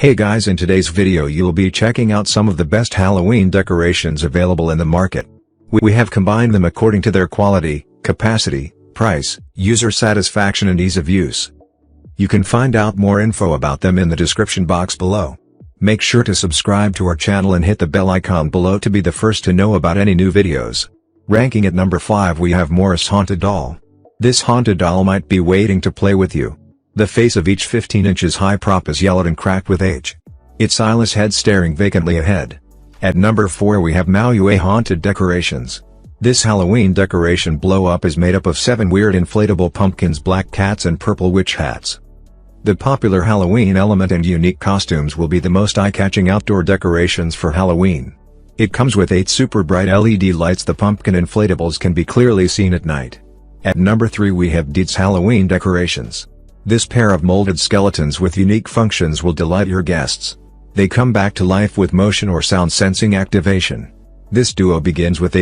Hey guys, in today's video you'll be checking out some of the best Halloween decorations available in the market. We have combined them according to their quality, capacity, price, user satisfaction and ease of use. You can find out more info about them in the description box below. Make sure to subscribe to our channel and hit the bell icon below to be the first to know about any new videos. Ranking at number 5 we have Morris Haunted Doll. This haunted doll might be waiting to play with you. The face of each 15 inches high prop is yellowed and cracked with age. Its eyeless head staring vacantly ahead. At number 4 we have Maui Haunted Decorations. This Halloween decoration blow-up is made up of 7 weird inflatable pumpkins, black cats and purple witch hats. The popular Halloween element and unique costumes will be the most eye-catching outdoor decorations for Halloween. It comes with 8 super bright LED lights. The pumpkin inflatables can be clearly seen at night. At number 3 we have Deets Halloween Decorations. This pair of molded skeletons with unique functions will delight your guests. They come back to life with motion or sound sensing activation. This duo begins with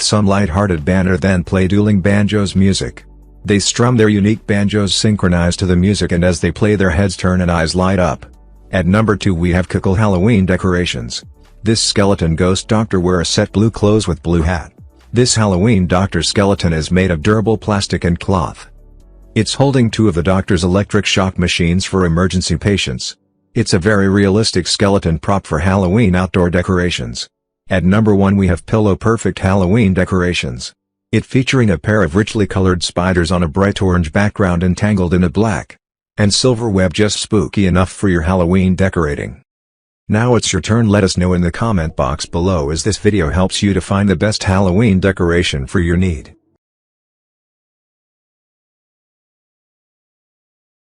some light-hearted banter, then play dueling banjos music. They strum their unique banjos synchronized to the music, and as they play their heads turn and eyes light up. At number 2 we have Cuckoo Halloween Decorations. This skeleton ghost doctor wears set blue clothes with blue hat. This Halloween doctor skeleton is made of durable plastic and cloth. It's holding 2 of the doctor's electric shock machines for emergency patients. It's a very realistic skeleton prop for Halloween outdoor decorations. At number 1 we have Pillow Perfect Halloween Decorations. It featuring a pair of richly colored spiders on a bright orange background entangled in a black and silver web, just spooky enough for your Halloween decorating. Now it's your turn. Let us know in the comment box below as this video helps you to find the best Halloween decoration for your need.